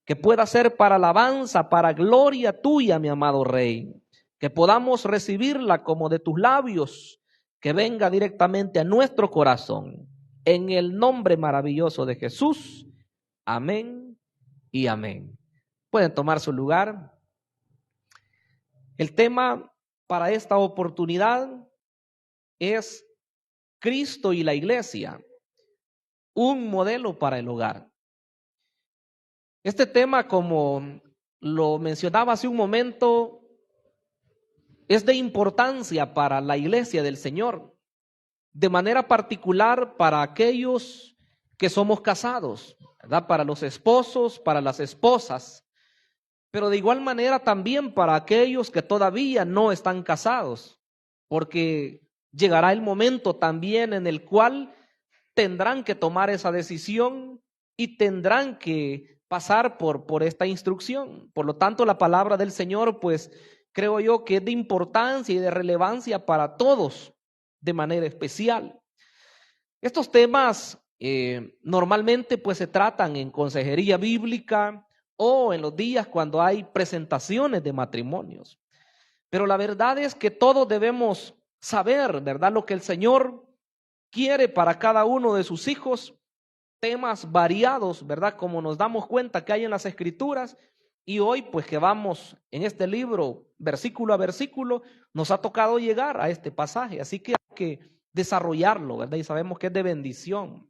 que pueda ser para alabanza, para gloria tuya, mi amado Rey, que podamos recibirla como de tus labios, que venga directamente a nuestro corazón, en el nombre maravilloso de Jesús. Amén y amén. Pueden tomar su lugar. El tema para esta oportunidad es Cristo y la Iglesia, un modelo para el hogar. Este tema, como lo mencionaba hace un momento, es de importancia para la Iglesia del Señor, de manera particular para aquellos que somos casados, ¿verdad? Para los esposos, para las esposas, pero de igual manera también para aquellos que todavía no están casados, porque llegará el momento también en el cual tendrán que tomar esa decisión y tendrán que pasar por esta instrucción. Por lo tanto, la palabra del Señor, pues creo yo que es de importancia y de relevancia para todos de manera especial. Estos temas normalmente pues se tratan en consejería bíblica o en los días cuando hay presentaciones de matrimonios. Pero la verdad es que todos debemos saber, ¿verdad?, lo que el Señor quiere para cada uno de sus hijos, temas variados, ¿verdad?, como nos damos cuenta que hay en las Escrituras. Y hoy, pues que vamos en este libro, versículo a versículo, nos ha tocado llegar a este pasaje, así que hay que desarrollarlo, ¿verdad? Y sabemos que es de bendición.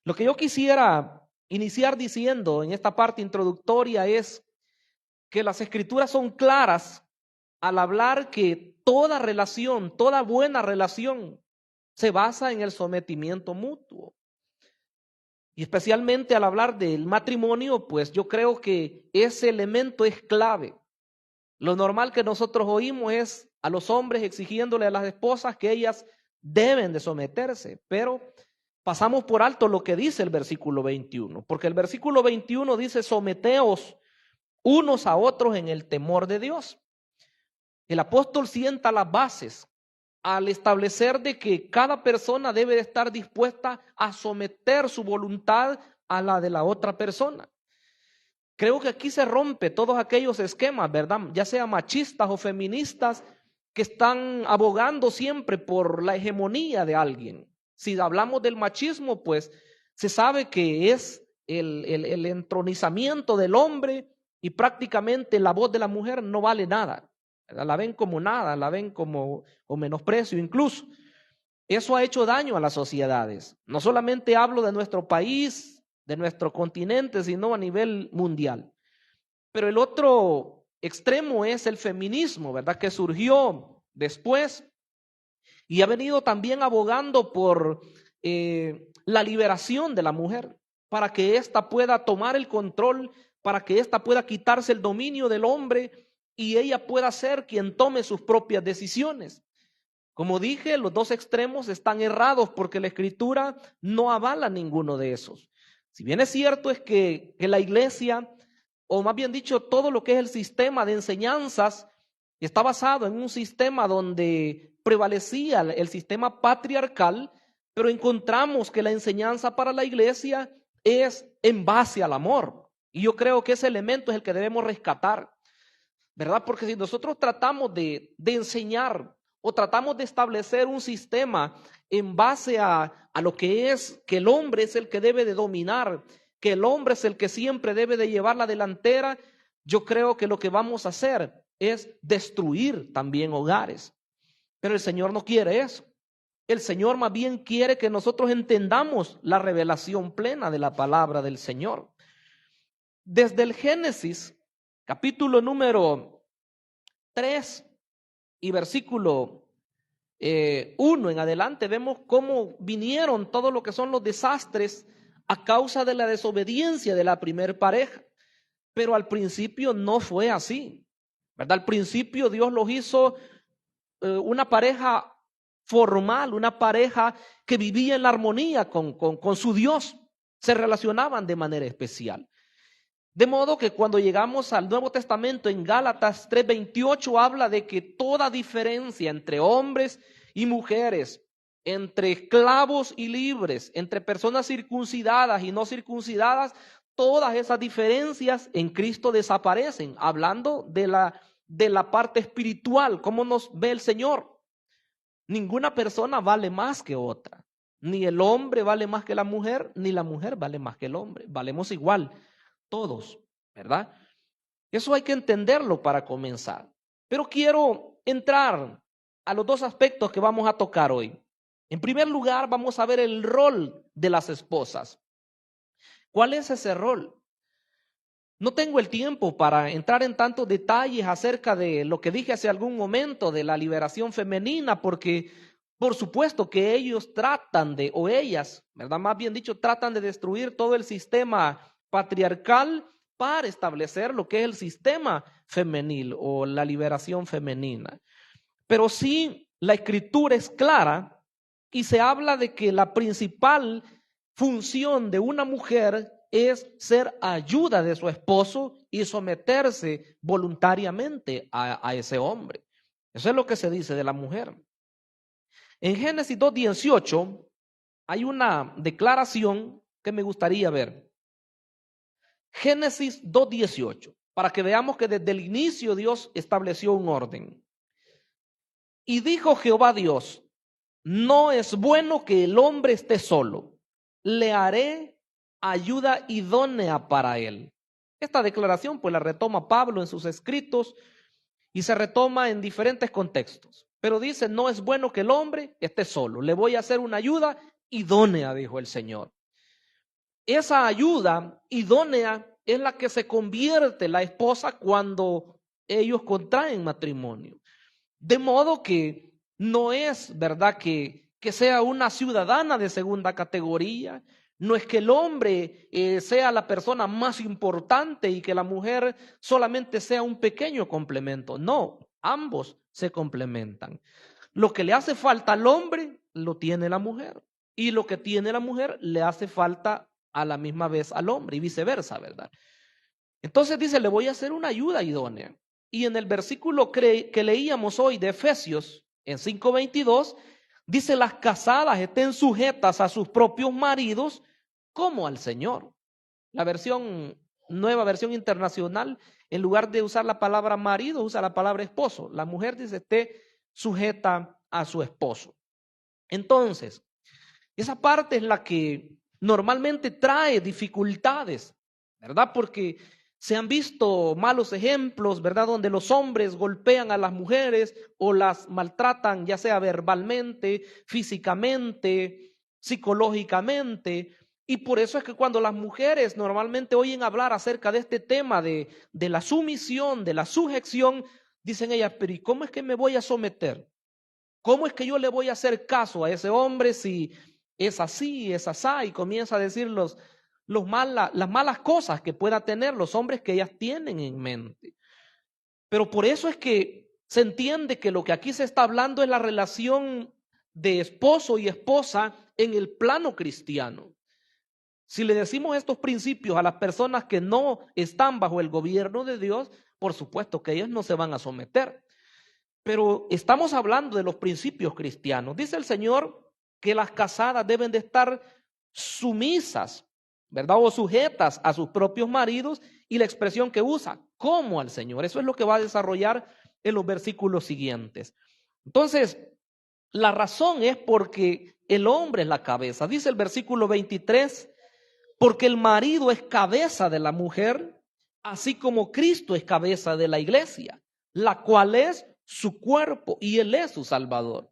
Lo que yo quisiera iniciar diciendo en esta parte introductoria es que las Escrituras son claras al hablar que toda relación, toda buena relación, se basa en el sometimiento mutuo. Y especialmente al hablar del matrimonio, pues yo creo que ese elemento es clave. Lo normal que nosotros oímos es a los hombres exigiéndole a las esposas que ellas deben de someterse, pero pasamos por alto lo que dice el versículo 21, porque el versículo 21 dice: someteos unos a otros en el temor de Dios. El apóstol sienta las bases al establecer de que cada persona debe de estar dispuesta a someter su voluntad a la de la otra persona. Creo que aquí se rompe todos aquellos esquemas, ¿verdad?, ya sea machistas o feministas, que están abogando siempre por la hegemonía de alguien. Si hablamos del machismo, pues se sabe que es el entronizamiento del hombre y prácticamente la voz de la mujer no vale nada. La ven como nada, la ven como o menosprecio incluso. Eso ha hecho daño a las sociedades. No solamente hablo de nuestro país, de nuestro continente, sino a nivel mundial. Pero el otro extremo es el feminismo, ¿verdad?, que surgió después y ha venido también abogando por la liberación de la mujer, para que ésta pueda tomar el control, para que ésta pueda quitarse el dominio del hombre y ella pueda ser quien tome sus propias decisiones. Como dije, los dos extremos están errados porque la Escritura no avala ninguno de esos. Si bien es cierto es que la iglesia, o más bien dicho, todo lo que es el sistema de enseñanzas, está basado en un sistema donde prevalecía el sistema patriarcal, pero encontramos que la enseñanza para la iglesia es en base al amor. Y yo creo que ese elemento es el que debemos rescatar, ¿verdad? Porque si nosotros tratamos de enseñar o tratamos de establecer un sistema en base a lo que es que el hombre es el que debe de dominar, que el hombre es el que siempre debe de llevar la delantera, yo creo que lo que vamos a hacer es destruir también hogares. Pero el Señor no quiere eso. El Señor más bien quiere que nosotros entendamos la revelación plena de la palabra del Señor. Desde el Génesis, capítulo número 3 y versículo 1 en adelante, vemos cómo vinieron todo lo que son los desastres a causa de la desobediencia de la primer pareja. Pero al principio no fue así, ¿verdad? Al principio Dios los hizo una pareja formal, una pareja que vivía en la armonía con su Dios, se relacionaban de manera especial. De modo que cuando llegamos al Nuevo Testamento, en Gálatas 3:28 habla de que toda diferencia entre hombres y mujeres, entre esclavos y libres, entre personas circuncidadas y no circuncidadas, todas esas diferencias en Cristo desaparecen, hablando de la parte espiritual, cómo nos ve el Señor. Ninguna persona vale más que otra. Ni el hombre vale más que la mujer, ni la mujer vale más que el hombre. Valemos igual, todos, ¿verdad? Eso hay que entenderlo para comenzar. Pero quiero entrar a los dos aspectos que vamos a tocar hoy. En primer lugar, vamos a ver el rol de las esposas. ¿Cuál es ese rol? No tengo el tiempo para entrar en tantos detalles acerca de lo que dije hace algún momento de la liberación femenina, porque por supuesto que ellos tratan de, o ellas, ¿verdad? Más bien dicho, tratan de destruir todo el sistema patriarcal para establecer lo que es el sistema femenil o la liberación femenina. Pero sí, la escritura es clara y se habla de que la principal función de una mujer es ser ayuda de su esposo y someterse voluntariamente a ese hombre. Eso es lo que se dice de la mujer. En Génesis 2:18 hay una declaración que me gustaría ver. Génesis 2:18, para que veamos que desde el inicio Dios estableció un orden. Y dijo Jehová Dios: no es bueno que el hombre esté solo, le haré ayuda idónea para él. Esta declaración pues la retoma Pablo en sus escritos y se retoma en diferentes contextos. Pero dice, no es bueno que el hombre esté solo, le voy a hacer una ayuda idónea, dijo el Señor. Esa ayuda idónea es la que se convierte la esposa cuando ellos contraen matrimonio. De modo que no es verdad que sea una ciudadana de segunda categoría, no es que el hombre sea la persona más importante y que la mujer solamente sea un pequeño complemento. No, ambos se complementan. Lo que le hace falta al hombre lo tiene la mujer y lo que tiene la mujer le hace falta a la misma vez al hombre y viceversa, ¿verdad? Entonces dice, le voy a hacer una ayuda idónea. Y en el versículo que leíamos hoy de Efesios, en 5:22, dice, las casadas estén sujetas a sus propios maridos como al Señor. La nueva versión internacional, en lugar de usar la palabra marido, usa la palabra esposo. La mujer dice, esté sujeta a su esposo. Entonces, esa parte es la que normalmente trae dificultades, ¿verdad? Porque se han visto malos ejemplos, ¿verdad? Donde los hombres golpean a las mujeres o las maltratan, ya sea verbalmente, físicamente, psicológicamente. Y por eso es que cuando las mujeres normalmente oyen hablar acerca de este tema de la sumisión, de la sujeción, dicen ellas, pero ¿y cómo es que me voy a someter? ¿Cómo es que yo le voy a hacer caso a ese hombre si es así, es asá? Y comienza a decir las malas cosas que pueda tener los hombres que ellas tienen en mente. Pero por eso es que se entiende que lo que aquí se está hablando es la relación de esposo y esposa en el plano cristiano. Si le decimos estos principios a las personas que no están bajo el gobierno de Dios, por supuesto que ellos no se van a someter. Pero estamos hablando de los principios cristianos. Dice el Señor que las casadas deben de estar sumisas, ¿verdad? O sujetas a sus propios maridos, y la expresión que usa, como al Señor. Eso es lo que va a desarrollar en los versículos siguientes. Entonces, la razón es porque el hombre es la cabeza. Dice el versículo 23, porque el marido es cabeza de la mujer, así como Cristo es cabeza de la iglesia, la cual es su cuerpo y él es su salvador.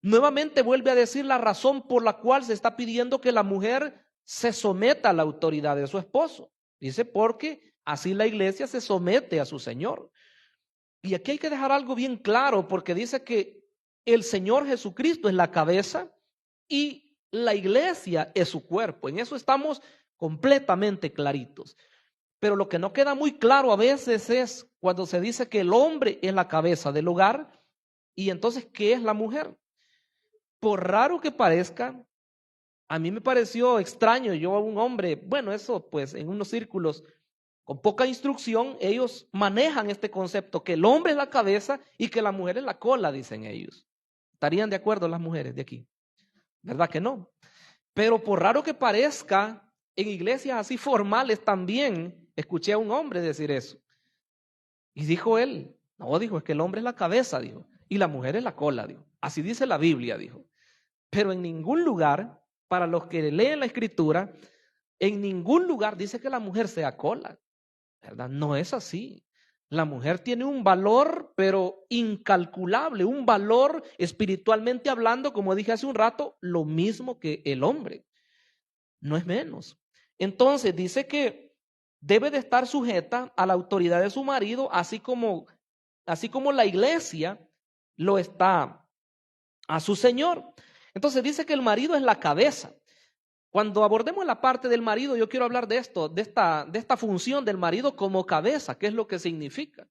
Nuevamente vuelve a decir la razón por la cual se está pidiendo que la mujer se someta a la autoridad de su esposo. Dice, porque así la iglesia se somete a su Señor. Y aquí hay que dejar algo bien claro, porque dice que el Señor Jesucristo es la cabeza y la iglesia es su cuerpo. En eso estamos completamente claritos. Pero lo que no queda muy claro a veces es cuando se dice que el hombre es la cabeza del hogar y entonces, ¿qué es la mujer? Por raro que parezca, a mí me pareció extraño, yo un hombre, bueno, eso pues en unos círculos con poca instrucción, ellos manejan este concepto que el hombre es la cabeza y que la mujer es la cola, dicen ellos. ¿Estarían de acuerdo las mujeres de aquí? ¿Verdad que no? Pero por raro que parezca, En iglesias así formales también escuché a un hombre decir eso. Y dijo él, no, dijo, es que el hombre es la cabeza, dijo, y la mujer es la cola, dijo. Así dice la Biblia, dijo. Pero en ningún lugar, para los que leen la escritura, en ningún lugar dice que la mujer sea cola, ¿verdad? No es así. La mujer tiene un valor, pero incalculable, un valor espiritualmente hablando, como dije hace un rato, lo mismo que el hombre. No es menos. Entonces dice que debe de estar sujeta a la autoridad de su marido, así como la iglesia lo está a su Señor. Entonces dice que el marido es la cabeza. Cuando abordemos la parte del marido, yo quiero hablar de esto, de esta función del marido como cabeza, qué es lo que significa.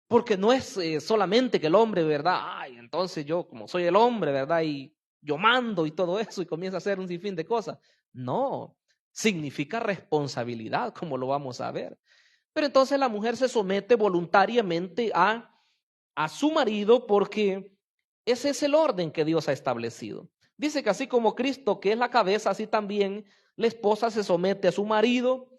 Porque no es solamente que el hombre, ¿verdad? Ay, entonces yo como soy el hombre, ¿verdad? Y yo mando y todo eso y comienza a hacer un sinfín de cosas. No, significa responsabilidad, como lo vamos a ver. Pero entonces la mujer se somete voluntariamente a su marido porque ese es el orden que Dios ha establecido. Dice que así como Cristo, que es la cabeza, así también la esposa se somete a su marido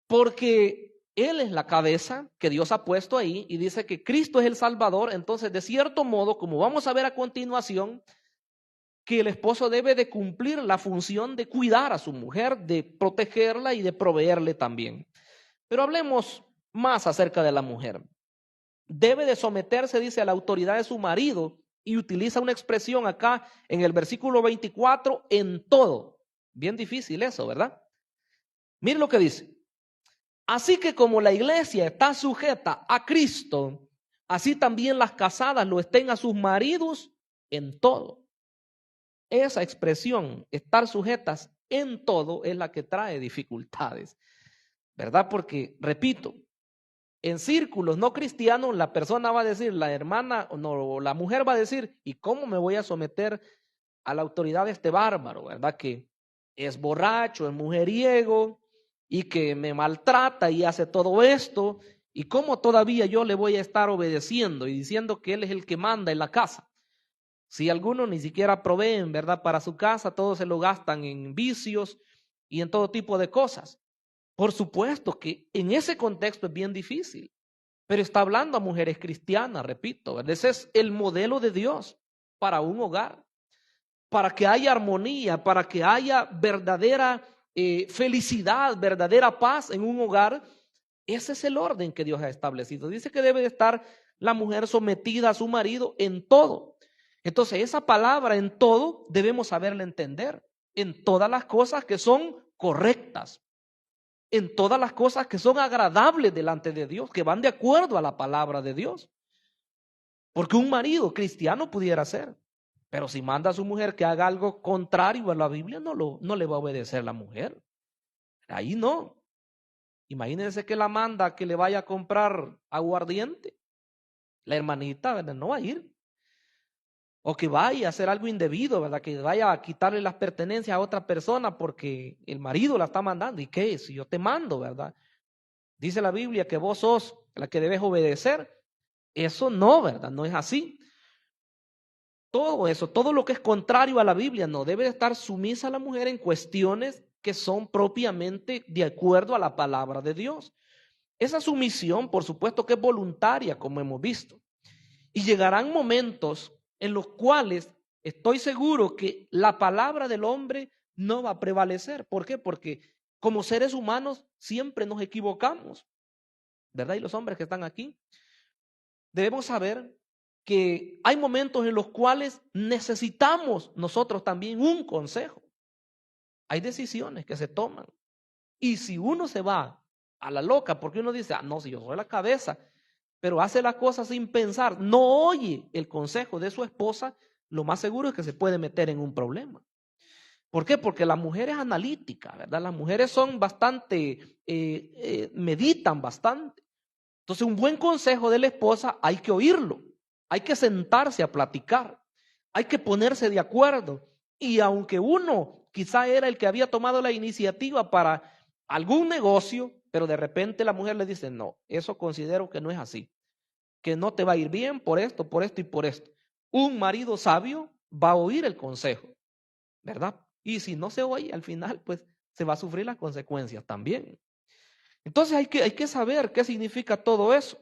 porque Él es la cabeza que Dios ha puesto ahí y dice que Cristo es el Salvador. Entonces, de cierto modo, como vamos a ver a continuación, que el esposo debe de cumplir la función de cuidar a su mujer, de protegerla y de proveerle también. Pero hablemos más acerca de la mujer. Debe de someterse, dice, a la autoridad de su marido y utiliza una expresión acá en el versículo 24, en todo. Bien difícil eso, ¿verdad? Miren lo que dice. Así que como la iglesia está sujeta a Cristo, así también las casadas lo estén a sus maridos en todo. Esa expresión, estar sujetas en todo, es la que trae dificultades, ¿verdad? Porque, repito, en círculos no cristianos, la persona va a decir, la hermana, no, la mujer va a decir, ¿y cómo me voy a someter a la autoridad de este bárbaro, verdad? Que es borracho, es mujeriego y que me maltrata y hace todo esto. ¿Y cómo todavía yo le voy a estar obedeciendo y diciendo que él es el que manda en la casa? Si algunos ni siquiera proveen, ¿verdad? Para su casa, todos se lo gastan en vicios y en todo tipo de cosas. Por supuesto que en ese contexto es bien difícil, pero está hablando a mujeres cristianas, repito, ¿verdad? Ese es el modelo de Dios para un hogar, para que haya armonía, para que haya verdadera felicidad, verdadera paz en un hogar. Ese es el orden que Dios ha establecido. Dice que debe de estar la mujer sometida a su marido en todo. Entonces, esa palabra en todo debemos saberla entender, en todas las cosas que son correctas, en todas las cosas que son agradables delante de Dios, que van de acuerdo a la palabra de Dios. Porque un marido cristiano pudiera ser, pero si manda a su mujer que haga algo contrario a la Biblia, no le va a obedecer la mujer. Ahí no. Imagínense que la manda a que le vaya a comprar aguardiente. La hermanita, ¿verdad? No va a ir. O que vaya a hacer algo indebido, ¿verdad? Que vaya a quitarle las pertenencias a otra persona porque el marido la está mandando. ¿Y qué? Si yo te mando, ¿verdad? Dice la Biblia que vos sos la que debes obedecer. Eso no, ¿verdad? No es así. Todo eso, todo lo que es contrario a la Biblia, no debe estar sumisa a la mujer en cuestiones que son propiamente de acuerdo a la palabra de Dios. Esa sumisión, por supuesto que es voluntaria, como hemos visto. Y llegarán momentos en los cuales estoy seguro que la palabra del hombre no va a prevalecer. ¿Por qué? Porque como seres humanos siempre nos equivocamos, ¿verdad? Y los hombres que están aquí, debemos saber que hay momentos en los cuales necesitamos nosotros también un consejo. Hay decisiones que se toman. Y si uno se va a la loca, porque uno dice, no, si yo soy la cabeza, pero hace las cosas sin pensar, no oye el consejo de su esposa, lo más seguro es que se puede meter en un problema. ¿Por qué? Porque la mujer es analítica, ¿verdad? Las mujeres son bastante, meditan bastante. Entonces, un buen consejo de la esposa hay que oírlo, hay que sentarse a platicar, hay que ponerse de acuerdo. Y aunque uno quizá era el que había tomado la iniciativa para algún negocio, pero de repente la mujer le dice, no, eso considero que no es así, que no te va a ir bien por esto y por esto. Un marido sabio va a oír el consejo, ¿verdad? Y si no se oye, al final, pues se va a sufrir las consecuencias también. Entonces hay que saber qué significa todo eso.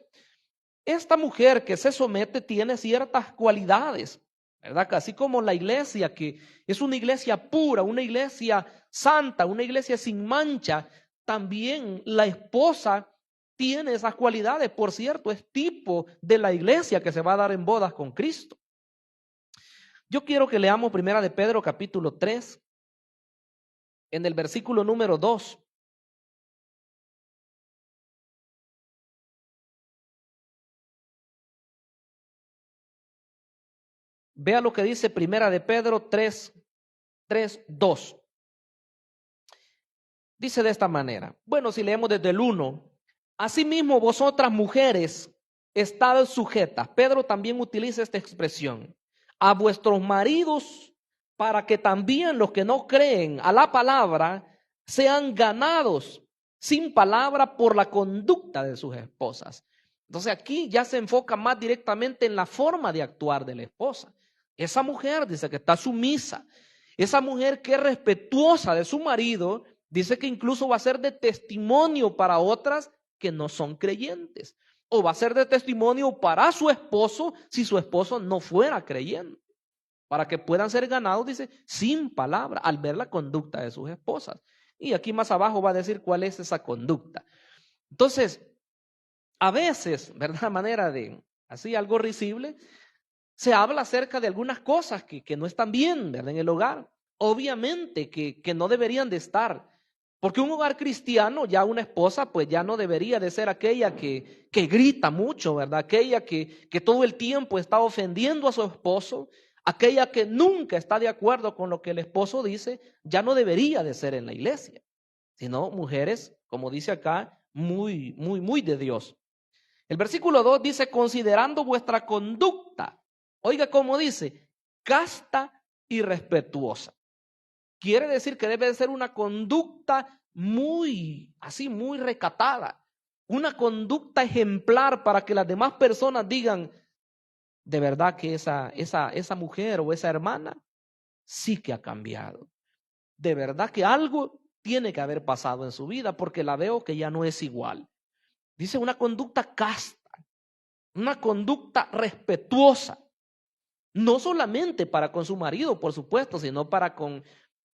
Esta mujer que se somete tiene ciertas cualidades, ¿verdad? Así como la iglesia, que es una iglesia pura, una iglesia santa, una iglesia sin mancha, también la esposa tiene esas cualidades. Por cierto, es tipo de la iglesia que se va a dar en bodas con Cristo. Yo quiero que leamos Primera de Pedro capítulo 3, en el versículo número 2. Vea lo que dice Primera de Pedro 3, 2. Dice de esta manera. Bueno, si leemos desde el 1. Asimismo, vosotras mujeres, estad sujetas. Pedro también utiliza esta expresión. A vuestros maridos, para que también los que no creen a la palabra sean ganados sin palabra por la conducta de sus esposas. Entonces aquí ya se enfoca más directamente en la forma de actuar de la esposa. Esa mujer dice que está sumisa. Esa mujer que es respetuosa de su marido, dice que incluso va a ser de testimonio para otras que no son creyentes. O va a ser de testimonio para su esposo si su esposo no fuera creyente. Para que puedan ser ganados, dice, sin palabra, al ver la conducta de sus esposas. Y aquí más abajo va a decir cuál es esa conducta. Entonces, a veces, ¿verdad? Manera de, así algo risible, se habla acerca de algunas cosas que no están bien, ¿verdad? En el hogar. Obviamente que no deberían de estar. Porque un hogar cristiano, ya una esposa, pues ya no debería de ser aquella que grita mucho, ¿verdad? Aquella que todo el tiempo está ofendiendo a su esposo, aquella que nunca está de acuerdo con lo que el esposo dice, ya no debería de ser en la iglesia. Sino mujeres, como dice acá, muy, muy, muy de Dios. El versículo 2 dice, considerando vuestra conducta. Oiga cómo dice, casta y respetuosa. Quiere decir que debe de ser una conducta muy, así, muy recatada. Una conducta ejemplar para que las demás personas digan, de verdad que esa mujer o esa hermana sí que ha cambiado. De verdad que algo tiene que haber pasado en su vida porque la veo que ya no es igual. Dice una conducta casta, una conducta respetuosa. No solamente para con su marido, por supuesto, sino para con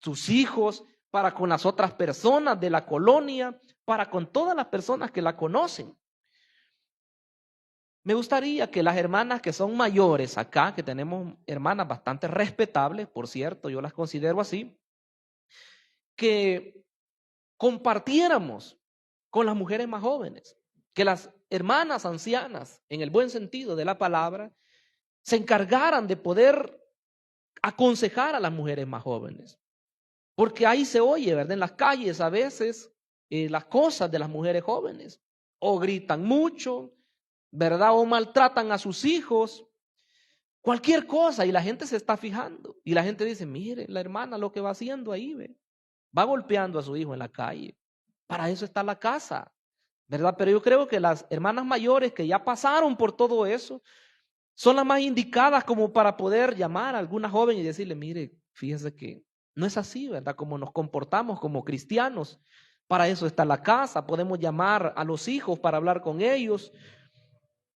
sus hijos, para con las otras personas de la colonia, para con todas las personas que la conocen. Me gustaría que las hermanas que son mayores acá, que tenemos hermanas bastante respetables, por cierto, yo las considero así, que compartiéramos con las mujeres más jóvenes, que las hermanas ancianas, en el buen sentido de la palabra, se encargaran de poder aconsejar a las mujeres más jóvenes. Porque ahí se oye, ¿verdad? En las calles a veces las cosas de las mujeres jóvenes. O gritan mucho, ¿verdad? O maltratan a sus hijos. Cualquier cosa y la gente se está fijando. Y la gente dice, mire, la hermana lo que va haciendo ahí, ¿ve? Va golpeando a su hijo en la calle. Para eso está la casa, ¿verdad? Pero yo creo que las hermanas mayores que ya pasaron por todo eso son las más indicadas como para poder llamar a alguna joven y decirle, mire, fíjese que no es así, ¿verdad? Como nos comportamos como cristianos. Para eso está la casa, podemos llamar a los hijos para hablar con ellos.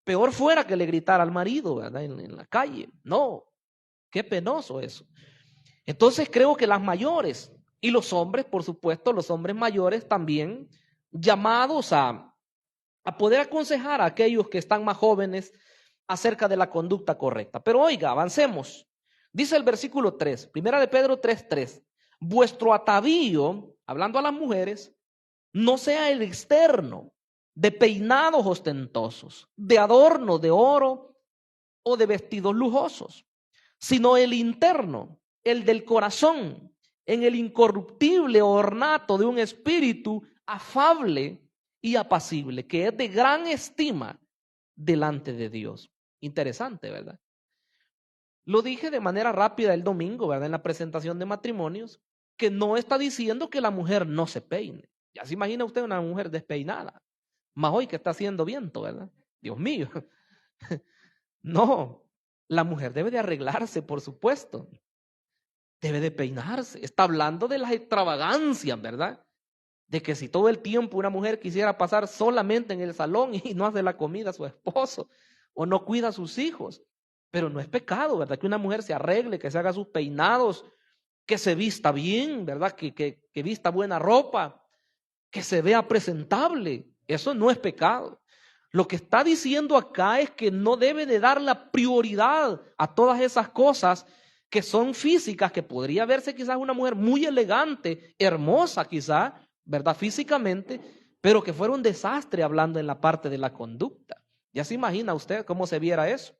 Peor fuera que le gritara al marido, ¿verdad? En la calle. No, qué penoso eso. Entonces creo que las mayores y los hombres, por supuesto, los hombres mayores también, llamados a poder aconsejar a aquellos que están más jóvenes acerca de la conducta correcta. Pero oiga, avancemos. Dice el versículo 3, Primera de Pedro 3:3, vuestro atavío, hablando a las mujeres, no sea el externo, de peinados ostentosos, de adorno de oro o de vestidos lujosos, sino el interno, el del corazón, en el incorruptible ornato de un espíritu afable y apacible, que es de gran estima delante de Dios. Interesante, ¿verdad? Lo dije de manera rápida el domingo, ¿verdad? En la presentación de matrimonios, que no está diciendo que la mujer no se peine. Ya se imagina usted una mujer despeinada, más hoy que está haciendo viento, ¿verdad? Dios mío. No, la mujer debe de arreglarse, por supuesto. debe de peinarse. Está hablando de las extravagancias, ¿verdad? De que si todo el tiempo una mujer quisiera pasar solamente en el salón y no hace la comida a su esposo o no cuida a sus hijos. Pero no es pecado, ¿verdad? Que una mujer se arregle, que se haga sus peinados, que se vista bien, ¿verdad? Que vista buena ropa, que se vea presentable. Eso no es pecado. Lo que está diciendo acá es que no debe de dar la prioridad a todas esas cosas que son físicas, que podría verse quizás una mujer muy elegante, hermosa quizás, ¿verdad? Físicamente, pero que fuera un desastre hablando en la parte de la conducta. Ya se imagina usted cómo se viera eso,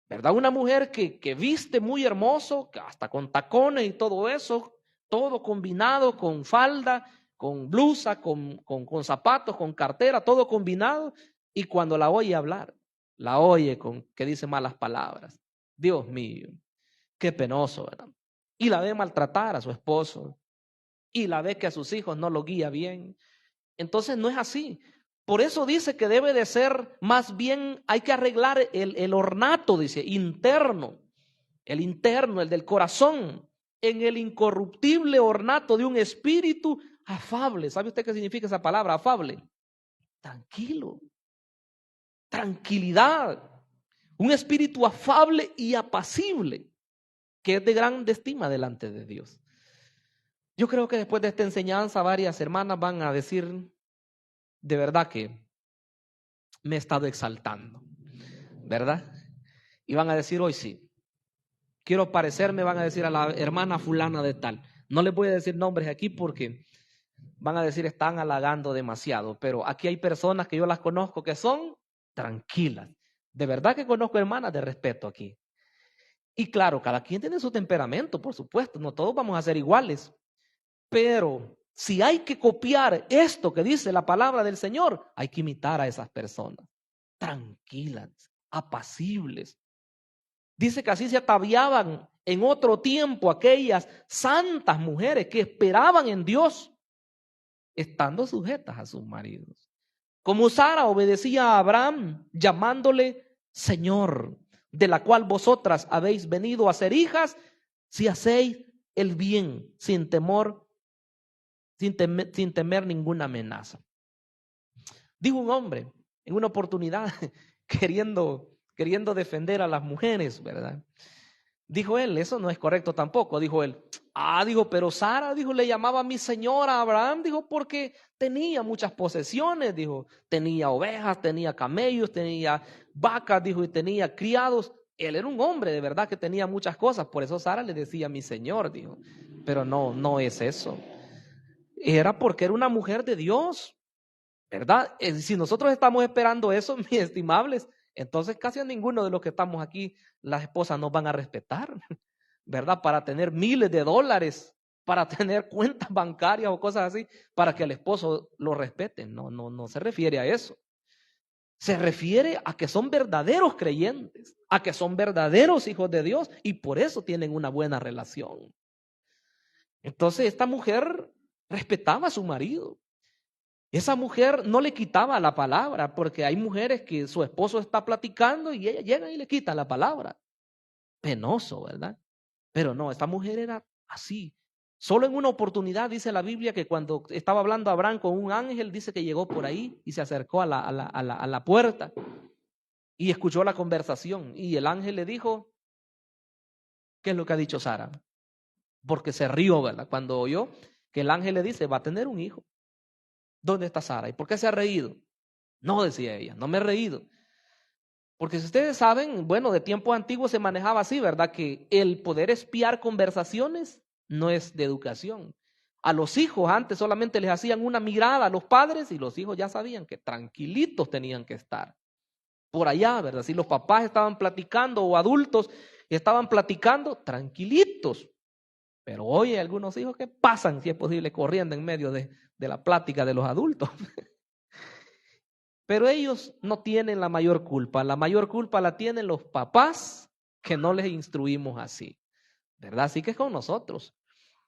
¿verdad? Una mujer que viste muy hermoso, hasta con tacones y todo eso, todo combinado con falda, con blusa, con zapatos, con cartera, todo combinado, y cuando la oye hablar, la oye con que dice malas palabras. Dios mío, qué penoso, ¿verdad? Y la ve maltratar a su esposo, y la ve que a sus hijos no lo guía bien. Entonces no es así. Por eso dice que debe de ser, más bien hay que arreglar el ornato, dice, interno, el del corazón, en el incorruptible ornato de un espíritu afable. ¿Sabe usted qué significa esa palabra, afable? Tranquilo, tranquilidad, un espíritu afable y apacible, que es de grande estima delante de Dios. Yo creo que después de esta enseñanza varias hermanas van a decir, de verdad que me he estado exaltando, ¿verdad? Y van a decir, hoy sí, quiero parecerme, van a decir a la hermana fulana de tal. No les voy a decir nombres aquí porque van a decir están halagando demasiado, pero aquí hay personas que yo las conozco que son tranquilas. De verdad que conozco hermanas de respeto aquí. Y claro, cada quien tiene su temperamento, por supuesto, no todos vamos a ser iguales, pero si hay que copiar esto que dice la palabra del Señor, hay que imitar a esas personas, tranquilas, apacibles. Dice que así se ataviaban en otro tiempo aquellas santas mujeres que esperaban en Dios, estando sujetas a sus maridos. Como Sara obedecía a Abraham, llamándole Señor, de la cual vosotras habéis venido a ser hijas, si hacéis el bien sin temor, sin temer ninguna amenaza. Dijo un hombre en una oportunidad queriendo defender a las mujeres, ¿verdad? Dijo él, eso no es correcto tampoco. Dijo él, pero Sara, dijo, le llamaba a mi señora Abraham, dijo, porque tenía muchas posesiones, dijo, tenía ovejas, tenía camellos, tenía vacas, dijo, y tenía criados. Él era un hombre de verdad que tenía muchas cosas, por eso Sara le decía mi señor, dijo, pero no es eso. Era porque era una mujer de Dios, ¿verdad? Si nosotros estamos esperando eso, mis estimables, entonces casi a ninguno de los que estamos aquí, las esposas nos van a respetar, ¿verdad? Para tener miles de dólares, para tener cuentas bancarias o cosas así, para que el esposo lo respete. No se refiere a eso. Se refiere a que son verdaderos creyentes, a que son verdaderos hijos de Dios y por eso tienen una buena relación. Entonces esta mujer respetaba a su marido. Esa mujer no le quitaba la palabra, porque hay mujeres que su esposo está platicando y ella llega y le quita la palabra. Penoso, ¿verdad? Pero no, esta mujer era así. Solo en una oportunidad dice la Biblia que cuando estaba hablando Abraham con un ángel, dice que llegó por ahí y se acercó a la puerta y escuchó la conversación. Y el ángel le dijo, ¿qué es lo que ha dicho Sara? Porque se rió, ¿verdad? Cuando oyó que el ángel le dice, va a tener un hijo. ¿Dónde está Sara? ¿Y por qué se ha reído? No, decía ella, no me he reído. Porque si ustedes saben, bueno, de tiempos antiguos se manejaba así, ¿verdad? Que el poder espiar conversaciones no es de educación. A los hijos antes solamente les hacían una mirada a los padres y los hijos ya sabían que tranquilitos tenían que estar. Por allá, ¿verdad? Si los papás estaban platicando o adultos estaban platicando, tranquilitos. Pero hoy hay algunos hijos que pasan, si es posible, corriendo en medio de la plática de los adultos. Pero ellos no tienen la mayor culpa la tienen los papás que no les instruimos así, ¿verdad? Así que es con nosotros.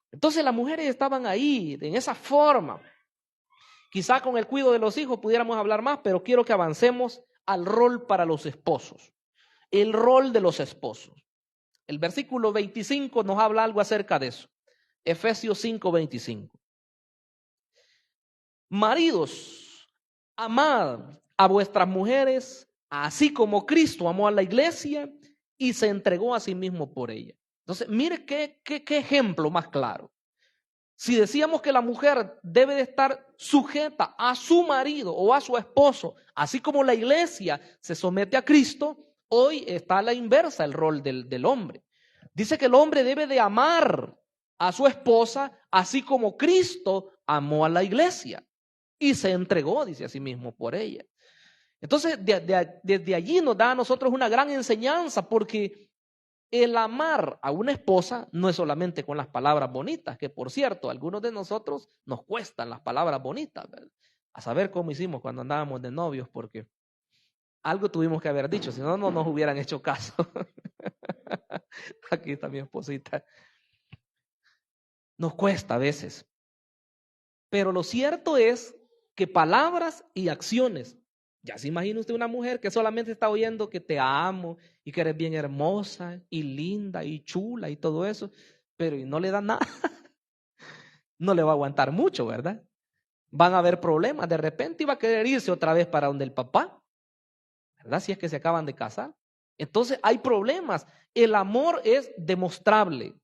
Entonces las mujeres estaban ahí, en esa forma. Quizá con el cuidado de los hijos pudiéramos hablar más, pero quiero que avancemos al rol para los esposos. El rol de los esposos. El versículo 25 nos habla algo acerca de eso. Efesios 5:25. Maridos, amad a vuestras mujeres, así como Cristo amó a la iglesia y se entregó a sí mismo por ella. Entonces, mire qué ejemplo más claro. Si decíamos que la mujer debe de estar sujeta a su marido o a su esposo, así como la iglesia se somete a Cristo, hoy está a la inversa el rol del hombre. Dice que el hombre debe de amar a su esposa, así como Cristo amó a la iglesia y se entregó, dice a sí mismo, por ella. Entonces, desde allí nos da a nosotros una gran enseñanza, porque el amar a una esposa no es solamente con las palabras bonitas, que por cierto, a algunos de nosotros nos cuestan las palabras bonitas, ¿verdad? A saber cómo hicimos cuando andábamos de novios, porque algo tuvimos que haber dicho, si no, no nos hubieran hecho caso. Aquí está mi esposita. Nos cuesta a veces. Pero lo cierto es que palabras y acciones, ya se imagina usted una mujer que solamente está oyendo que te amo y que eres bien hermosa y linda y chula y todo eso, pero no le da nada, no le va a aguantar mucho, ¿verdad? Van a haber problemas, de repente iba a querer irse otra vez para donde el papá, ¿verdad? Si es que se acaban de casar. Entonces hay problemas. El amor es demostrable.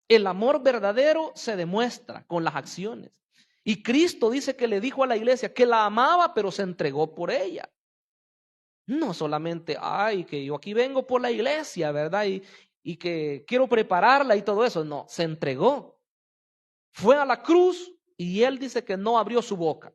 El amor verdadero se demuestra con las acciones. Y Cristo dice que le dijo a la iglesia que la amaba, pero se entregó por ella. No solamente, ay, que yo aquí vengo por la iglesia, ¿verdad? Y que quiero prepararla y todo eso. No, se entregó. Fue a la cruz y él dice que no abrió su boca.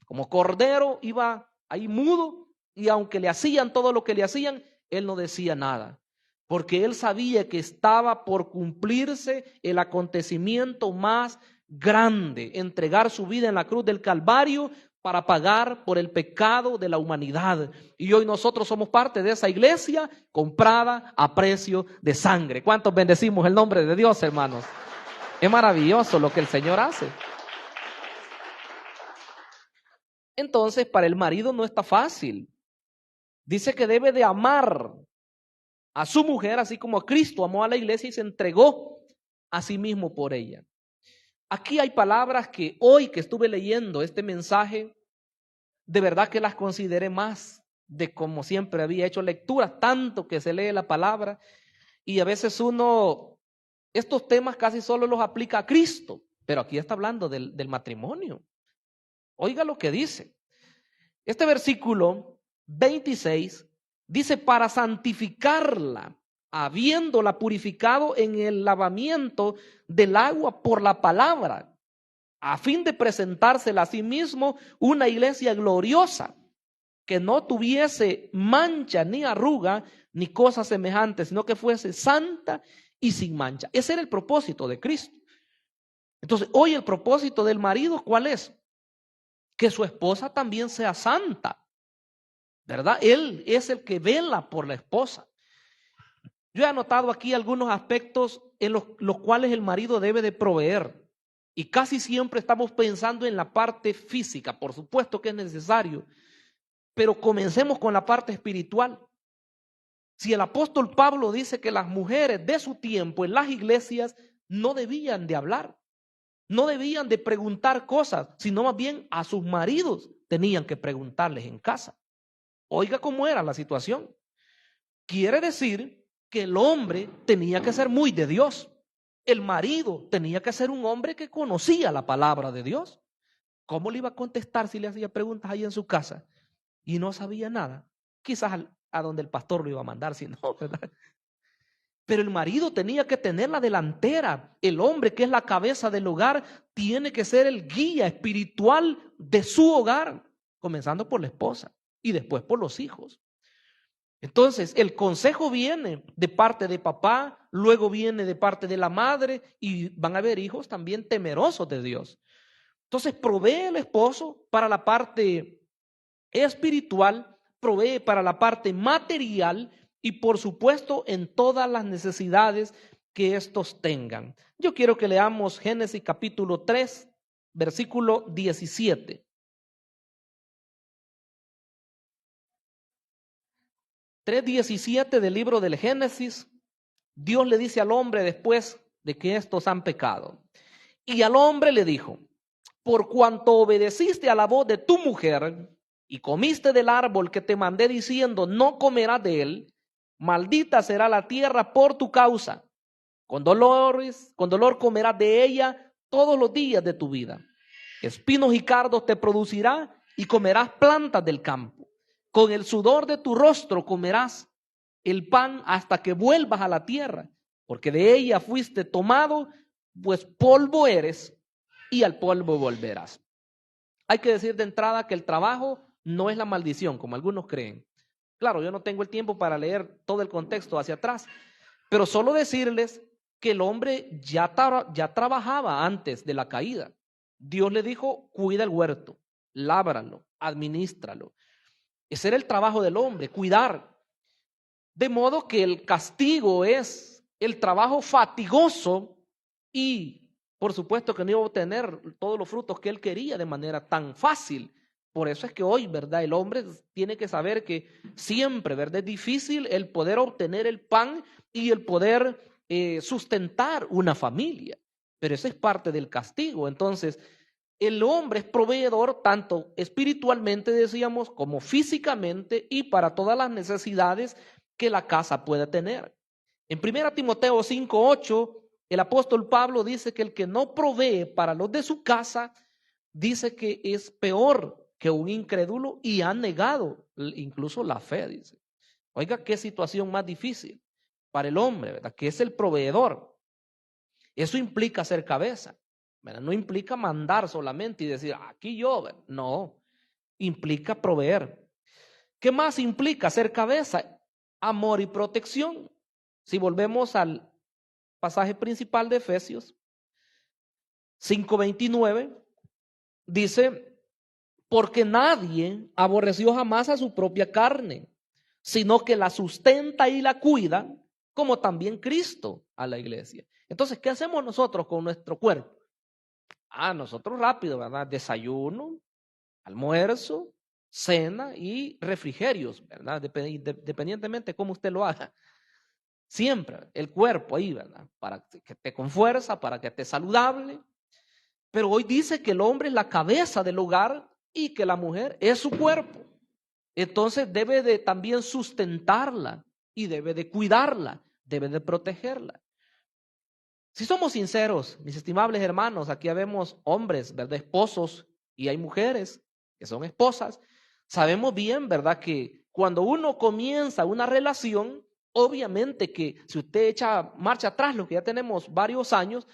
Como cordero iba ahí mudo, y aunque le hacían todo lo que le hacían, él no decía nada. Porque él sabía que estaba por cumplirse el acontecimiento más grande, entregar su vida en la cruz del Calvario para pagar por el pecado de la humanidad. Y hoy nosotros somos parte de esa iglesia comprada a precio de sangre. ¿Cuántos bendecimos el nombre de Dios, hermanos? Es maravilloso lo que el Señor hace. Entonces, para el marido no está fácil. Dice que debe de amar a su mujer, así como Cristo amó a la iglesia y se entregó a sí mismo por ella. Aquí hay palabras que hoy que estuve leyendo este mensaje, de verdad que las consideré más de como siempre había hecho lecturas, tanto que se lee la palabra, y a veces uno, estos temas casi solo los aplica a Cristo, pero aquí está hablando del matrimonio. Oiga lo que dice. Este versículo 26 dice: para santificarla, habiéndola purificado en el lavamiento del agua por la palabra, a fin de presentársela a sí mismo una iglesia gloriosa, que no tuviese mancha ni arruga ni cosa semejante, sino que fuese santa y sin mancha. Ese era el propósito de Cristo. Entonces, hoy el propósito del marido, ¿cuál es? Que su esposa también sea santa, ¿verdad? Él es el que vela por la esposa. Yo he anotado aquí algunos aspectos en los cuales el marido debe de proveer. Y casi siempre estamos pensando en la parte física, por supuesto que es necesario, pero comencemos con la parte espiritual. Si el apóstol Pablo dice que las mujeres de su tiempo en las iglesias no debían de hablar, no debían de preguntar cosas, sino más bien a sus maridos tenían que preguntarles en casa. Oiga cómo era la situación. Quiere decir que el hombre tenía que ser muy de Dios. El marido tenía que ser un hombre que conocía la palabra de Dios. ¿Cómo le iba a contestar si le hacía preguntas ahí en su casa y no sabía nada? Quizás a donde el pastor lo iba a mandar, si no, ¿verdad? Pero el marido tenía que tener la delantera. El hombre, que es la cabeza del hogar, tiene que ser el guía espiritual de su hogar, comenzando por la esposa y después por los hijos. Entonces, el consejo viene de parte de papá, luego viene de parte de la madre, y van a haber hijos también temerosos de Dios. Entonces, provee el esposo para la parte espiritual, provee para la parte material y, por supuesto, en todas las necesidades que estos tengan. Yo quiero que leamos Génesis capítulo 3, versículo 17. 3:17 del libro del Génesis Dios le dice al hombre después de que estos han pecado. Y al hombre le dijo, por cuanto obedeciste a la voz de tu mujer y comiste del árbol que te mandé diciendo, no comerás de él, maldita será la tierra por tu causa. Con dolor comerás de ella todos los días de tu vida. Espinos y cardos te producirá y comerás plantas del campo. Con el sudor de tu rostro comerás el pan hasta que vuelvas a la tierra, porque de ella fuiste tomado, pues polvo eres y al polvo volverás. Hay que decir de entrada que el trabajo no es la maldición, como algunos creen. Claro, yo no tengo el tiempo para leer todo el contexto hacia atrás, pero solo decirles que el hombre ya trabajaba antes de la caída. Dios le dijo, cuida el huerto, lábralo, adminístralo. Ese era el trabajo del hombre, cuidar. De modo que el castigo es el trabajo fatigoso y por supuesto que no iba a obtener todos los frutos que él quería de manera tan fácil. Por eso es que hoy, ¿verdad? El hombre tiene que saber que siempre, ¿verdad? Es difícil el poder obtener el pan y el poder sustentar una familia. Pero eso es parte del castigo. Entonces, el hombre es proveedor tanto espiritualmente, decíamos, como físicamente y para todas las necesidades que la casa puede tener. En 1 Timoteo 5:8, el apóstol Pablo dice que el que no provee para los de su casa, dice que es peor que un incrédulo y ha negado incluso la fe, dice. Oiga, qué situación más difícil para el hombre, ¿verdad? Que es el proveedor. Eso implica ser cabeza, ¿verdad? No implica mandar solamente y decir, aquí yo, ¿verdad? No, implica proveer. ¿Qué más implica ser cabeza? Amor y protección. Si volvemos al pasaje principal de Efesios 5:29, dice, porque nadie aborreció jamás a su propia carne, sino que la sustenta y la cuida, como también Cristo a la iglesia. Entonces, ¿qué hacemos nosotros con nuestro cuerpo? Nosotros rápido, ¿verdad? Desayuno, almuerzo, cena y refrigerios, ¿verdad? Dependientemente de cómo usted lo haga. Siempre el cuerpo ahí, ¿verdad? Para que esté con fuerza, para que esté saludable. Pero hoy dice que el hombre es la cabeza del hogar y que la mujer es su cuerpo. Entonces debe de también sustentarla y debe de cuidarla, debe de protegerla. Si somos sinceros, mis estimables hermanos, aquí vemos hombres, ¿verdad? Esposos, y hay mujeres que son esposas. Sabemos bien, ¿verdad? Que cuando uno comienza una relación, obviamente que si usted echa marcha atrás, lo que ya tenemos varios años,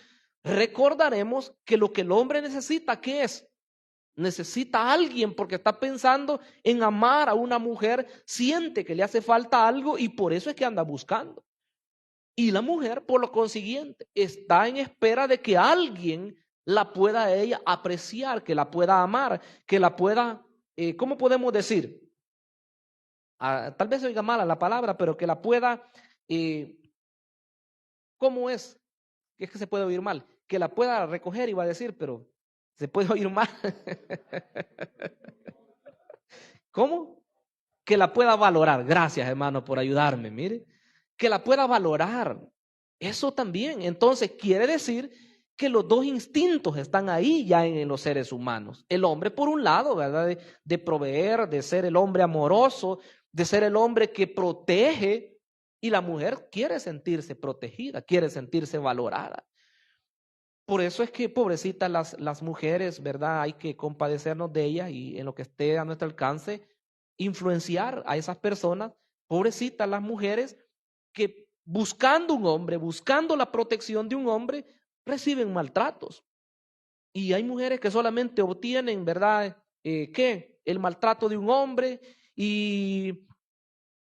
recordaremos que lo que el hombre necesita, ¿qué es? Necesita a alguien porque está pensando en amar a una mujer, siente que le hace falta algo y por eso es que anda buscando. Y la mujer, por lo consiguiente, está en espera de que alguien la pueda ella apreciar, que la pueda amar, que la pueda, ¿cómo podemos decir? Tal vez oiga mala la palabra, pero que la pueda, ¿cómo es? Que es que se puede oír mal, que la pueda recoger, iba a decir, pero se puede oír mal. ¿Cómo? Que la pueda valorar. Gracias, hermano, por ayudarme, mire. Que la pueda valorar. Eso también. Entonces, quiere decir que los dos instintos están ahí ya en los seres humanos. El hombre, por un lado, ¿verdad? De proveer, de ser el hombre amoroso, de ser el hombre que protege, y la mujer quiere sentirse protegida, quiere sentirse valorada. Por eso es que, pobrecitas las mujeres, ¿verdad? Hay que compadecernos de ellas y en lo que esté a nuestro alcance, influenciar a esas personas, pobrecitas las mujeres, que buscando un hombre, buscando la protección de un hombre, reciben maltratos. Y hay mujeres que solamente obtienen, ¿verdad? ¿Qué? El maltrato de un hombre y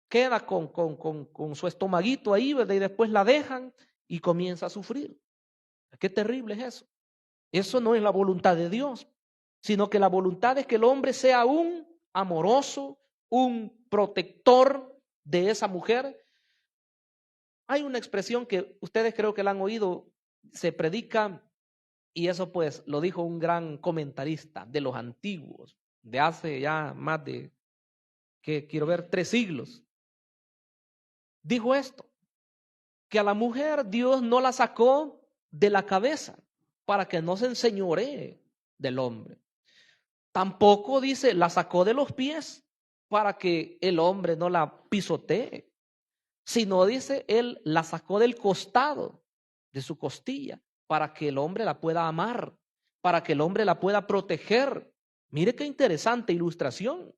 queda con su estomaguito ahí, ¿verdad? Y después la dejan y comienza a sufrir. Qué terrible es eso. Eso no es la voluntad de Dios, sino que la voluntad es que el hombre sea un amoroso, un protector de esa mujer. Hay una expresión que ustedes creo que la han oído, se predica, y eso pues lo dijo un gran comentarista de los antiguos, de hace ya más de, que quiero ver, 3 siglos. Dijo esto, que a la mujer Dios no la sacó de la cabeza para que no se enseñoree del hombre. Tampoco dice, la sacó de los pies para que el hombre no la pisotee, sino dice, él la sacó del costado, de su costilla, para que el hombre la pueda amar, para que el hombre la pueda proteger. Mire qué interesante ilustración,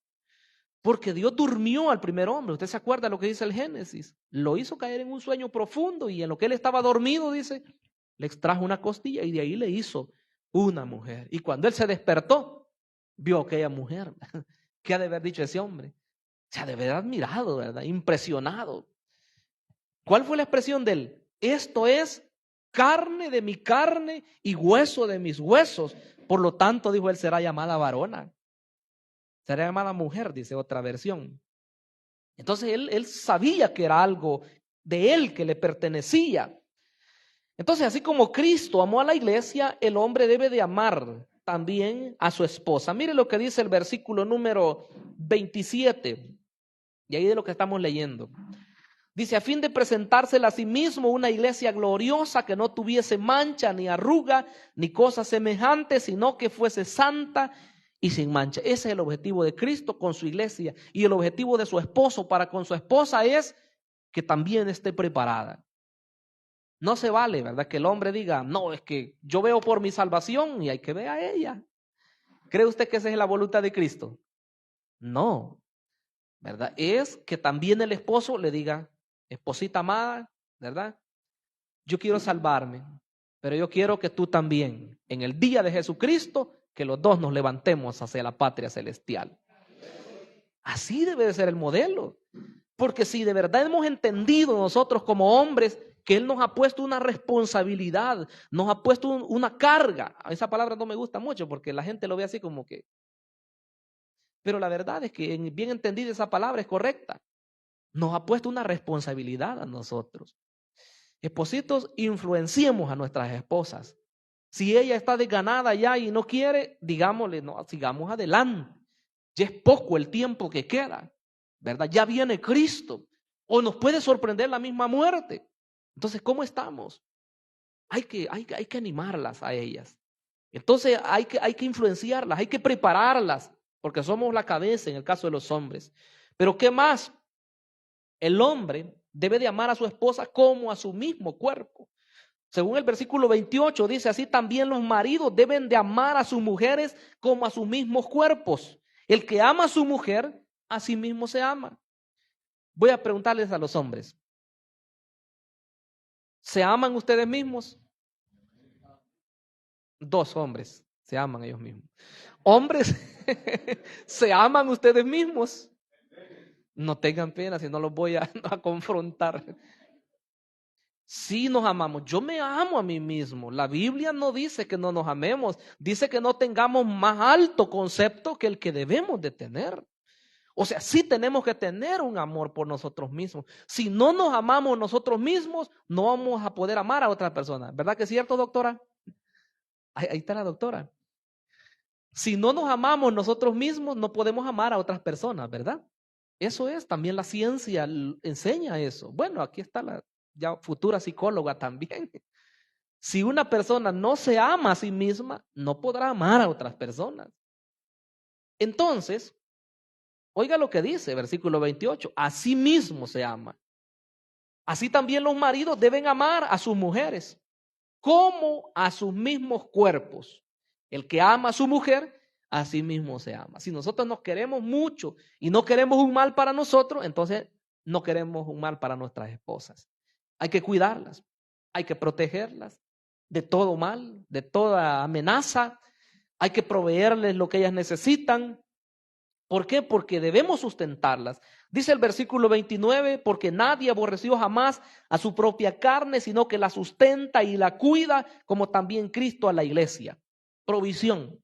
porque Dios durmió al primer hombre. Usted se acuerda lo que dice el Génesis, lo hizo caer en un sueño profundo y en lo que él estaba dormido, dice, le extrajo una costilla y de ahí le hizo una mujer. Y cuando él se despertó, vio a aquella mujer. ¿Qué ha de haber dicho ese hombre? Se ha de haber admirado, ¿verdad? Impresionado. ¿Cuál fue la expresión de él? Esto es carne de mi carne y hueso de mis huesos. Por lo tanto, dijo él, será llamada varona. Será llamada mujer, dice otra versión. Entonces él sabía que era algo de él que le pertenecía. Entonces, así como Cristo amó a la iglesia, el hombre debe de amar también a su esposa. Mire lo que dice el versículo número 27, y ahí de lo que estamos leyendo. Dice, a fin de presentársela a sí mismo una iglesia gloriosa que no tuviese mancha, ni arruga, ni cosa semejante, sino que fuese santa y sin mancha. Ese es el objetivo de Cristo con su iglesia. Y el objetivo de su esposo para con su esposa es que también esté preparada. No se vale, ¿verdad? Que el hombre diga, no, es que yo veo por mi salvación y hay que ver a ella. ¿Cree usted que esa es la voluntad de Cristo? No, ¿verdad? Es que también el esposo le diga, esposita amada, ¿verdad? Yo quiero salvarme, pero yo quiero que tú también, en el día de Jesucristo, que los dos nos levantemos hacia la patria celestial. Así debe de ser el modelo. Porque si de verdad hemos entendido nosotros como hombres que Él nos ha puesto una responsabilidad, nos ha puesto una carga. Esa palabra no me gusta mucho porque la gente lo ve así como que... Pero la verdad es que bien entendida esa palabra es correcta. Nos ha puesto una responsabilidad a nosotros. Espositos, influenciemos a nuestras esposas. Si ella está desganada ya y no quiere, digámosle, no, sigamos adelante. Ya es poco el tiempo que queda, ¿verdad? Ya viene Cristo. O nos puede sorprender la misma muerte. Entonces, ¿cómo estamos? Hay que animarlas a ellas. Entonces, hay que influenciarlas, hay que prepararlas, porque somos la cabeza en el caso de los hombres. Pero ¿qué más? El hombre debe de amar a su esposa como a su mismo cuerpo. Según el versículo 28 dice, así también los maridos deben de amar a sus mujeres como a sus mismos cuerpos. El que ama a su mujer, a sí mismo se ama. Voy a preguntarles a los hombres, ¿se aman ustedes mismos? Dos hombres se aman ellos mismos. Hombres, ¿se aman ustedes mismos? No tengan pena si no los voy a confrontar. Sí nos amamos. Yo me amo a mí mismo. La Biblia no dice que no nos amemos. Dice que no tengamos más alto concepto que el que debemos de tener. O sea, sí tenemos que tener un amor por nosotros mismos. Si no nos amamos nosotros mismos, no vamos a poder amar a otra persona. ¿Verdad que es cierto, doctora? Ahí está la doctora. Si no nos amamos nosotros mismos, no podemos amar a otras personas, ¿verdad? Eso es, también la ciencia enseña eso. Bueno, aquí está la ya futura psicóloga también. Si una persona no se ama a sí misma, no podrá amar a otras personas. Entonces, oiga lo que dice, versículo 28, así mismo se ama. Así también los maridos deben amar a sus mujeres, como a sus mismos cuerpos. El que ama a su mujer, a sí mismo se ama. Si nosotros nos queremos mucho y no queremos un mal para nosotros, entonces no queremos un mal para nuestras esposas. Hay que cuidarlas, hay que protegerlas de todo mal, de toda amenaza. Hay que proveerles lo que ellas necesitan. ¿Por qué? Porque debemos sustentarlas. Dice el versículo 29, porque nadie aborreció jamás a su propia carne, sino que la sustenta y la cuida, como también Cristo a la iglesia. Provisión.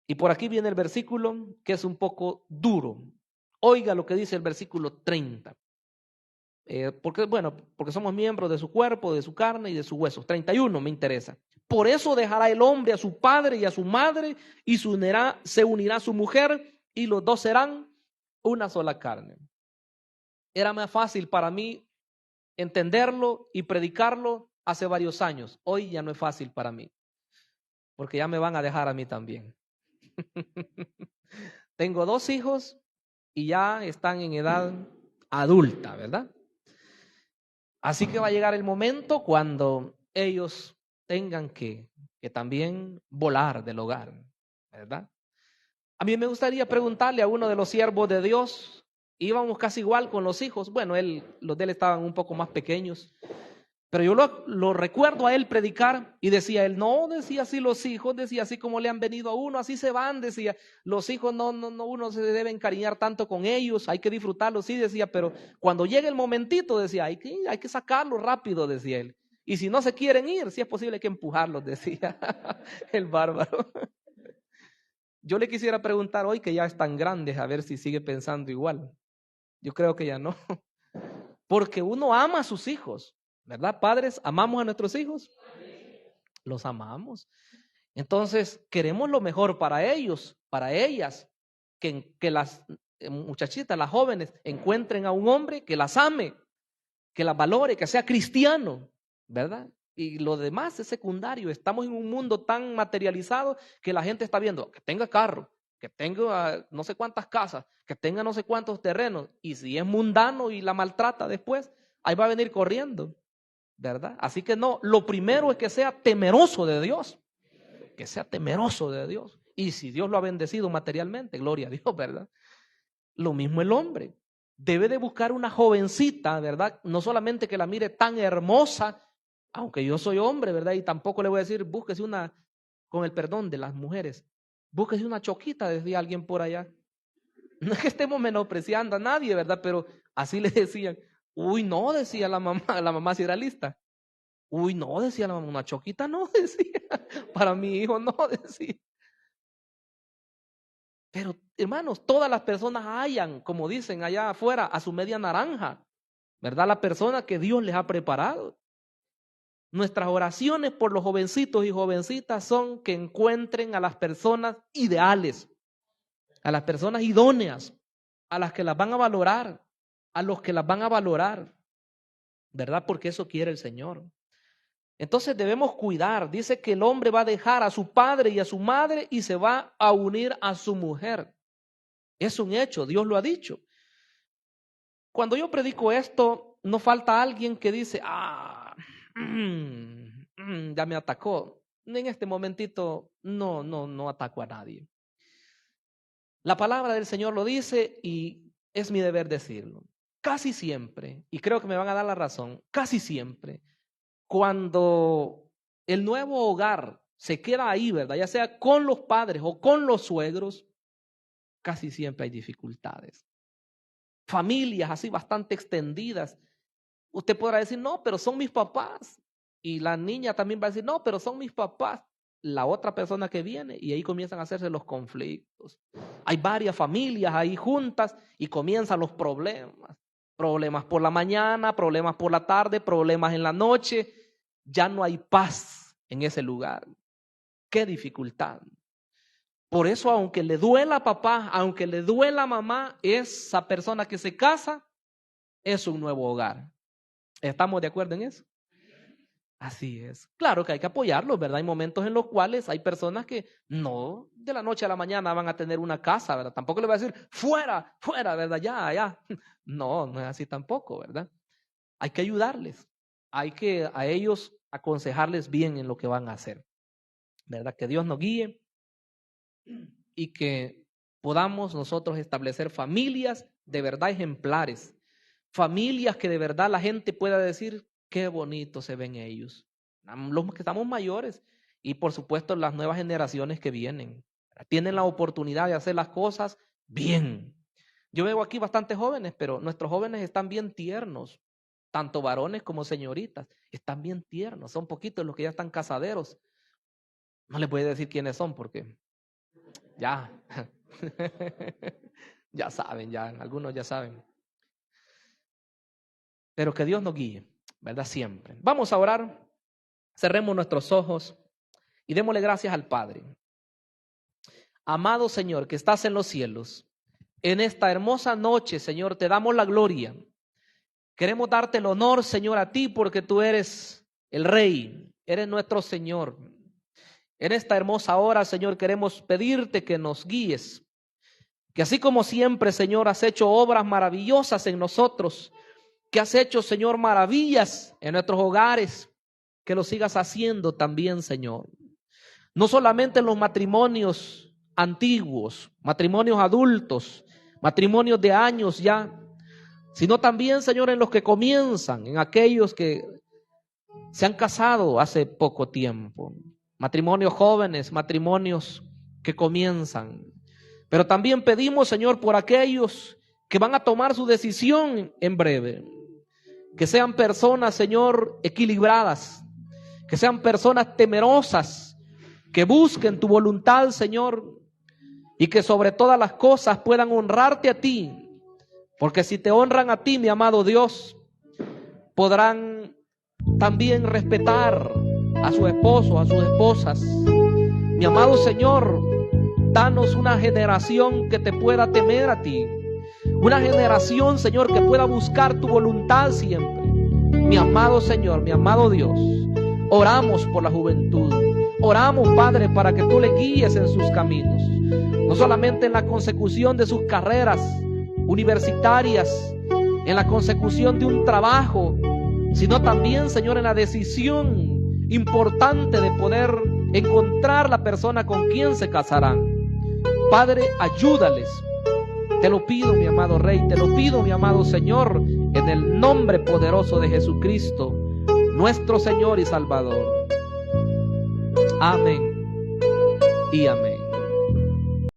Y por aquí viene el versículo que es un poco duro. Oiga lo que dice el versículo 30. Porque somos miembros de su cuerpo, de su carne y de sus huesos. 31 me interesa. Por eso dejará el hombre a su padre y a su madre y se unirá a su mujer y los dos serán una sola carne. Era más fácil para mí entenderlo y predicarlo hace varios años. Hoy ya no es fácil para mí, porque ya me van a dejar a mí también. Tengo 2 hijos y ya están en edad adulta, ¿verdad? Así que va a llegar el momento cuando ellos tengan que también volar del hogar, ¿verdad? A mí me gustaría preguntarle a uno de los siervos de Dios, íbamos casi igual con los hijos, bueno, los de él estaban un poco más pequeños, pero yo lo recuerdo a él predicar y decía él, no, decía así los hijos, decía así como le han venido a uno, así se van, decía, los hijos no, uno se debe encariñar tanto con ellos, hay que disfrutarlos, sí, decía, pero cuando llegue el momentito, decía, hay que sacarlos rápido, decía él, y si no se quieren ir, si es posible hay que empujarlos, decía el bárbaro. Yo le quisiera preguntar hoy que ya están grandes, a ver si sigue pensando igual. Yo creo que ya no. Porque uno ama a sus hijos, ¿verdad? Padres, ¿amamos a nuestros hijos? Los amamos. Entonces, queremos lo mejor para ellos, para ellas, que las muchachitas, las jóvenes, encuentren a un hombre que las ame, que las valore, que sea cristiano, ¿verdad? Y lo demás es secundario. Estamos en un mundo tan materializado que la gente está viendo que tenga carro, que tenga no sé cuántas casas, que tenga no sé cuántos terrenos. Y si es mundano y la maltrata después, ahí va a venir corriendo, ¿verdad? Así que no, lo primero es que sea temeroso de Dios, que sea temeroso de Dios. Y si Dios lo ha bendecido materialmente, gloria a Dios, ¿verdad? Lo mismo el hombre. Debe de buscar una jovencita, ¿verdad? No solamente que la mire tan hermosa, aunque yo soy hombre, ¿verdad? Y tampoco le voy a decir, búsquese una, con el perdón de las mujeres, búsquese una choquita, decía alguien por allá. No es que estemos menospreciando a nadie, ¿verdad? Pero así le decían. Uy, no, decía la mamá si era lista. Uy, no, decía la mamá, una choquita no, decía. Para mi hijo no, decía. Pero, hermanos, todas las personas hallan, como dicen allá afuera, a su media naranja, ¿verdad? La persona que Dios les ha preparado. Nuestras oraciones por los jovencitos y jovencitas son que encuentren a las personas ideales, a las personas idóneas, a las que las van a valorar, a los que las van a valorar, ¿verdad? Porque eso quiere el Señor. Entonces debemos cuidar. Dice que el hombre va a dejar a su padre y a su madre y se va a unir a su mujer. Es un hecho, Dios lo ha dicho. Cuando yo predico esto, no falta alguien que dice, ya me atacó. En este momentito no ataco a nadie. La palabra del Señor lo dice y es mi deber decirlo. Casi siempre, y creo que me van a dar la razón, casi siempre, cuando el nuevo hogar se queda ahí, ¿verdad? Ya sea con los padres o con los suegros, casi siempre hay dificultades. Familias así bastante extendidas. Usted podrá decir, no, pero son mis papás. Y la niña también va a decir, no, pero son mis papás. La otra persona que viene y ahí comienzan a hacerse los conflictos. Hay varias familias ahí juntas y comienzan los problemas. Problemas por la mañana, problemas por la tarde, problemas en la noche. Ya no hay paz en ese lugar. Qué dificultad. Por eso, aunque le duela a papá, aunque le duela a mamá, esa persona que se casa es un nuevo hogar. ¿Estamos de acuerdo en eso? Así es. Claro que hay que apoyarlos, ¿verdad? Hay momentos en los cuales hay personas que no de la noche a la mañana van a tener una casa, ¿verdad? Tampoco le voy a decir, fuera, fuera, ¿verdad? Ya. No, no es así tampoco, ¿verdad? Hay que ayudarles. Hay que a ellos aconsejarles bien en lo que van a hacer, ¿verdad? Que Dios nos guíe y que podamos nosotros establecer familias de verdad ejemplares, familias que de verdad la gente pueda decir qué bonito se ven ellos, los que estamos mayores y por supuesto las nuevas generaciones que vienen, tienen la oportunidad de hacer las cosas bien. Yo veo aquí bastantes jóvenes, pero nuestros jóvenes están bien tiernos, tanto varones como señoritas, están bien tiernos, son poquitos los que ya están casaderos. No les voy a decir quiénes son porque ya, ya saben, ya, algunos ya saben. Pero que Dios nos guíe, ¿verdad? Siempre. Vamos a orar, cerremos nuestros ojos y démosle gracias al Padre. Amado Señor, que estás en los cielos, en esta hermosa noche, Señor, te damos la gloria. Queremos darte el honor, Señor, a ti, porque tú eres el Rey, eres nuestro Señor. En esta hermosa hora, Señor, queremos pedirte que nos guíes, que así como siempre, Señor, has hecho obras maravillosas en nosotros, que has hecho, Señor, maravillas en nuestros hogares, que lo sigas haciendo también, Señor. No solamente en los matrimonios antiguos, matrimonios adultos, matrimonios de años ya, sino también, Señor, en los que comienzan, en aquellos que se han casado hace poco tiempo, matrimonios jóvenes, matrimonios que comienzan. Pero también pedimos, Señor, por aquellos que van a tomar su decisión en breve, que sean personas, Señor, equilibradas, que sean personas temerosas, que busquen tu voluntad, Señor, y que sobre todas las cosas puedan honrarte a ti, porque si te honran a ti, mi amado Dios, podrán también respetar a su esposo, a sus esposas. Mi amado Señor, danos una generación que te pueda temer a ti, una generación, Señor, que pueda buscar tu voluntad siempre. Mi amado Señor, mi amado Dios, oramos por la juventud, oramos, Padre, para que tú le guíes en sus caminos, no solamente en la consecución de sus carreras universitarias, en la consecución de un trabajo, sino también, Señor, en la decisión importante de poder encontrar la persona con quien se casarán. Padre, ayúdales. Te lo pido, mi amado Rey, te lo pido, mi amado Señor, en el nombre poderoso de Jesucristo, nuestro Señor y Salvador. Amén y amén.